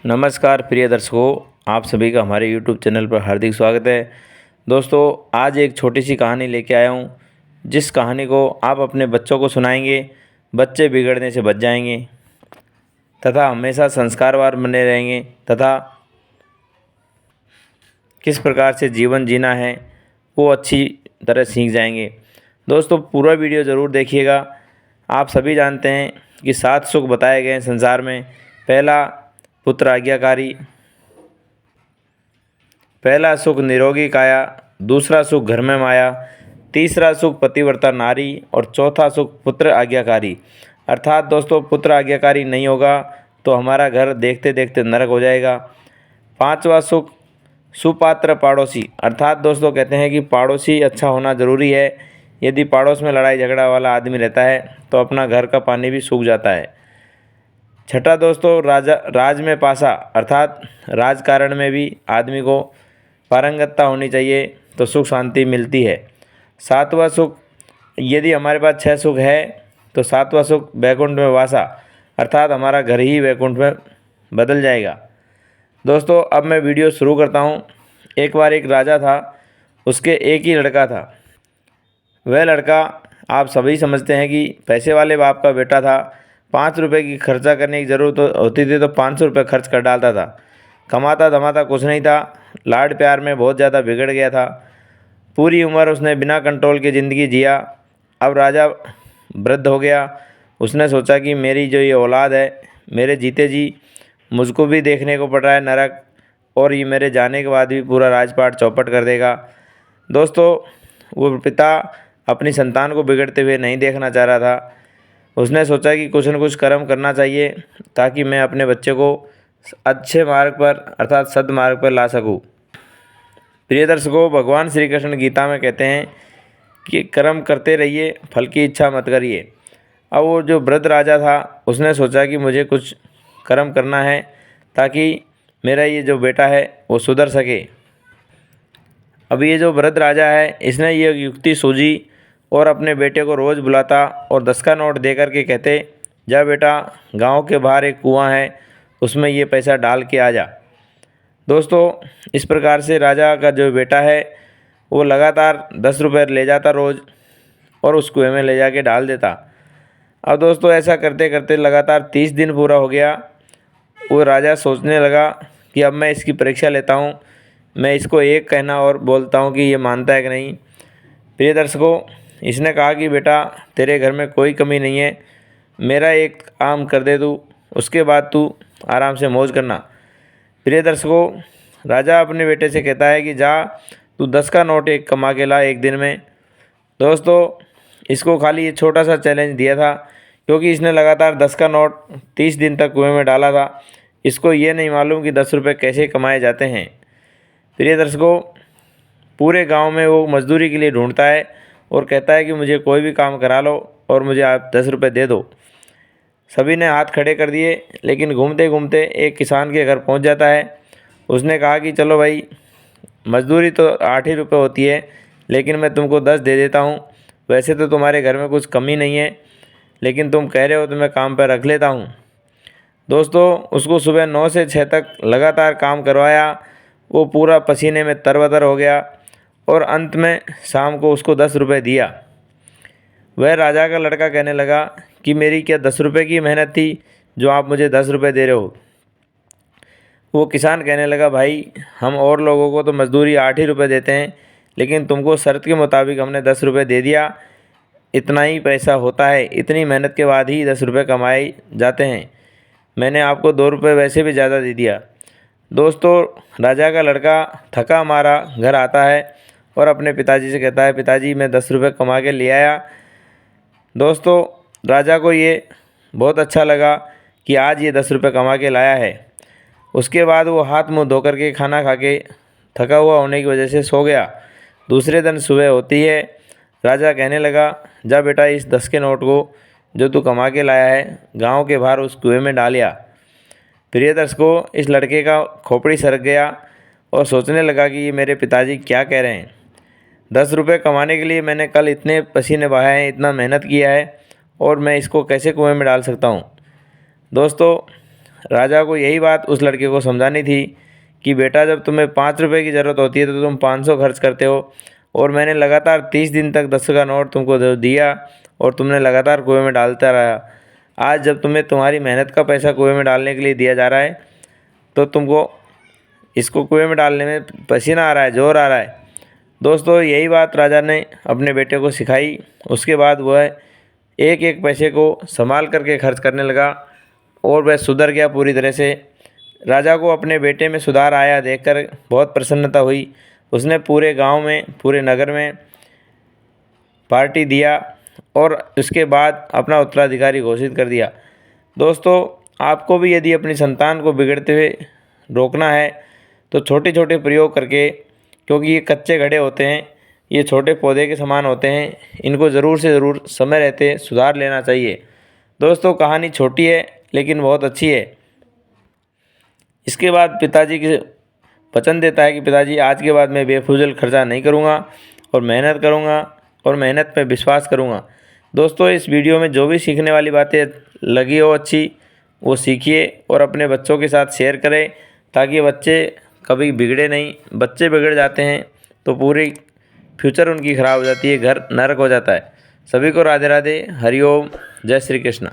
नमस्कार प्रिय दर्शकों, आप सभी का हमारे YouTube चैनल पर हार्दिक स्वागत है। दोस्तों, आज एक छोटी सी कहानी लेके आया हूँ, जिस कहानी को आप अपने बच्चों को सुनाएंगे, बच्चे बिगड़ने से बच जाएंगे तथा हमेशा संस्कारवान बने रहेंगे तथा किस प्रकार से जीवन जीना है वो अच्छी तरह सीख जाएंगे। दोस्तों, पूरा वीडियो ज़रूर देखिएगा। आप सभी जानते हैं कि 7 सुख बताए गए हैं संसार में। पुत्र आज्ञाकारी पहला सुख निरोगी काया, दूसरा सुख घर में माया, तीसरा सुख पतिव्रता नारी और चौथा सुख पुत्र आज्ञाकारी। अर्थात दोस्तों, पुत्र आज्ञाकारी नहीं होगा तो हमारा घर देखते देखते नरक हो जाएगा। पांचवा सुख सुपात्र पड़ोसी। अर्थात दोस्तों, कहते हैं कि पड़ोसी अच्छा होना ज़रूरी है। यदि पड़ोस में लड़ाई झगड़ा वाला आदमी रहता है तो अपना घर का पानी भी सूख जाता है। छठा दोस्तों, राज में पासा। अर्थात राजकारण में भी आदमी को पारंगतता होनी चाहिए तो सुख शांति मिलती है। सातवां सुख, यदि हमारे पास 6 सुख है तो सातवां सुख वैकुंठ में वासा। अर्थात हमारा घर ही वैकुंठ में बदल जाएगा। दोस्तों, अब मैं वीडियो शुरू करता हूँ। एक बार एक राजा था, उसके एक ही लड़का था। वह लड़का आप सभी समझते हैं कि पैसे वाले बाप का बेटा था। 5 रुपये की खर्चा करने की ज़रूरत होती थी तो 500 रुपये खर्च कर डालता था। कमाता धमाता कुछ नहीं था। लाड प्यार में बहुत ज़्यादा बिगड़ गया था। पूरी उम्र उसने बिना कंट्रोल की ज़िंदगी जिया। अब राजा वृद्ध हो गया। उसने सोचा कि मेरी जो ये औलाद है, मेरे जीते जी मुझको भी देखने को पड़ रहा है नरक, और ये मेरे जाने के बाद भी पूरा राजपाट चौपट कर देगा। दोस्तों, वो पिता अपनी संतान को बिगड़ते हुए नहीं देखना चाह रहा था। उसने सोचा कि कुछ न कुछ कर्म करना चाहिए ताकि मैं अपने बच्चे को अच्छे मार्ग पर अर्थात सद्मार्ग पर ला सकूं। प्रिय दर्शकों, भगवान श्री कृष्ण गीता में कहते हैं कि कर्म करते रहिए, फल की इच्छा मत करिए। अब वो जो वृद्ध राजा था, उसने सोचा कि मुझे कुछ कर्म करना है ताकि मेरा ये जो बेटा है वो सुधर सके। अब ये जो वृद्ध राजा है, इसने ये युक्ति सूझी और अपने बेटे को रोज़ बुलाता और 10 का नोट दे करके कहते, जा बेटा, गांव के बाहर एक कुआं है, उसमें ये पैसा डाल के आ जा। दोस्तों, इस प्रकार से राजा का जो बेटा है वो लगातार 10 रुपये ले जाता रोज़ और उस कुएं में ले जाके डाल देता। अब दोस्तों, ऐसा करते करते लगातार 30 दिन पूरा हो गया। वो राजा सोचने लगा कि अब मैं इसकी परीक्षा लेता हूँ, मैं इसको एक कहना और बोलता हूँ कि ये मानता है कि नहीं। प्रिय दर्शकों, इसने कहा कि बेटा, तेरे घर में कोई कमी नहीं है, मेरा एक काम कर दे तू, उसके बाद तू आराम से मौज करना। प्रिय दर्शकों, राजा अपने बेटे से कहता है कि जा तू 10 का नोट एक कमा के ला एक दिन में। दोस्तों, इसको खाली ये छोटा सा चैलेंज दिया था क्योंकि इसने लगातार 10 का नोट 30 दिन तक कुएं में डाला था। इसको ये नहीं मालूम कि 10 रुपये कैसे कमाए जाते हैं। प्रिय दर्शकों, पूरे गांव में वो मजदूरी के लिए ढूंढता है और कहता है कि मुझे कोई भी काम करा लो और मुझे आप 10 रुपये दे दो। सभी ने हाथ खड़े कर दिए, लेकिन घूमते घूमते एक किसान के घर पहुंच जाता है। उसने कहा कि चलो भाई, मजदूरी तो 8 ही रुपये होती है, लेकिन मैं तुमको 10 दे देता हूं। वैसे तो तुम्हारे घर में कुछ कमी नहीं है, लेकिन तुम कह रहे हो तो मैं काम पर रख लेता हूं। दोस्तों, उसको सुबह 9 से 6 तक लगातार काम करवाया। वो पूरा पसीने में तरबतर हो गया और अंत में शाम को उसको 10 रुपये दिया। वह राजा का लड़का कहने लगा कि मेरी क्या 10 रुपये की मेहनत थी जो आप मुझे 10 रुपये दे रहे हो। वो किसान कहने लगा, भाई, हम और लोगों को तो मजदूरी 8 ही रुपये देते हैं, लेकिन तुमको शर्त के मुताबिक हमने 10 रुपये दे दिया। इतना ही पैसा होता है, इतनी मेहनत के बाद ही 10 रुपये कमाए जाते हैं। मैंने आपको 2 रुपये वैसे भी ज़्यादा दे दिया। दोस्तों, राजा का लड़का थका मारा घर आता है और अपने पिताजी से कहता है, पिताजी, मैं 10 रुपये कमा के ले आया। दोस्तों, राजा को ये बहुत अच्छा लगा कि आज ये 10 रुपये कमा के लाया है। उसके बाद वो हाथ मुंह धो करके खाना खा के थका हुआ होने की वजह से सो गया। दूसरे दिन सुबह होती है, राजा कहने लगा, जा बेटा, इस 10 के नोट को जो तू कमा के लाया है गांव के बाहर उस कुएं में डाल आ। प्रिय दर्शकों, इस लड़के का खोपड़ी सरक गया और सोचने लगा कि ये मेरे पिताजी क्या कह रहे हैं। 10 रुपये कमाने के लिए मैंने कल इतने पसीने बहाए हैं, इतना मेहनत किया है, और मैं इसको कैसे कुएं में डाल सकता हूँ। दोस्तों, राजा को यही बात उस लड़के को समझानी थी कि बेटा, जब तुम्हें 5 रुपये की ज़रूरत होती है तो तुम 500 खर्च करते हो, और मैंने लगातार 30 दिन तक 10 का नोट तुमको दिया और तुमने लगातार कुएं में डालता रहा। आज जब तुम्हें तुम्हारी मेहनत का पैसा कुएं में डालने के लिए दिया जा रहा है तो तुमको इसको कुएं में डालने में पसीना आ रहा है, जोर आ रहा है। दोस्तों, यही बात राजा ने अपने बेटे को सिखाई। उसके बाद वह एक एक पैसे को संभाल करके खर्च करने लगा और वह सुधर गया पूरी तरह से। राजा को अपने बेटे में सुधार आया देखकर बहुत प्रसन्नता हुई। उसने पूरे गांव में, पूरे नगर में पार्टी दिया और उसके बाद अपना उत्तराधिकारी घोषित कर दिया। दोस्तों, आपको भी यदि अपनी संतान को बिगड़ते हुए रोकना है तो छोटे छोटे प्रयोग करके, क्योंकि ये कच्चे घड़े होते हैं, ये छोटे पौधे के समान होते हैं, इनको ज़रूर से ज़रूर समय रहते सुधार लेना चाहिए। दोस्तों, कहानी छोटी है लेकिन बहुत अच्छी है। इसके बाद पिताजी के वचन देता है कि पिताजी, आज के बाद मैं बेफजूल खर्चा नहीं करूँगा और मेहनत करूँगा और मेहनत पे विश्वास करूँगा। दोस्तों, इस वीडियो में जो भी सीखने वाली बातें लगी हो अच्छी, वो सीखिए और अपने बच्चों के साथ शेयर करें ताकि बच्चे कभी बिगड़े नहीं। बच्चे बिगड़ जाते हैं तो पूरी फ्यूचर उनकी ख़राब हो जाती है, घर नरक हो जाता है। सभी को राधे राधे, हरिओम, जय श्री कृष्ण।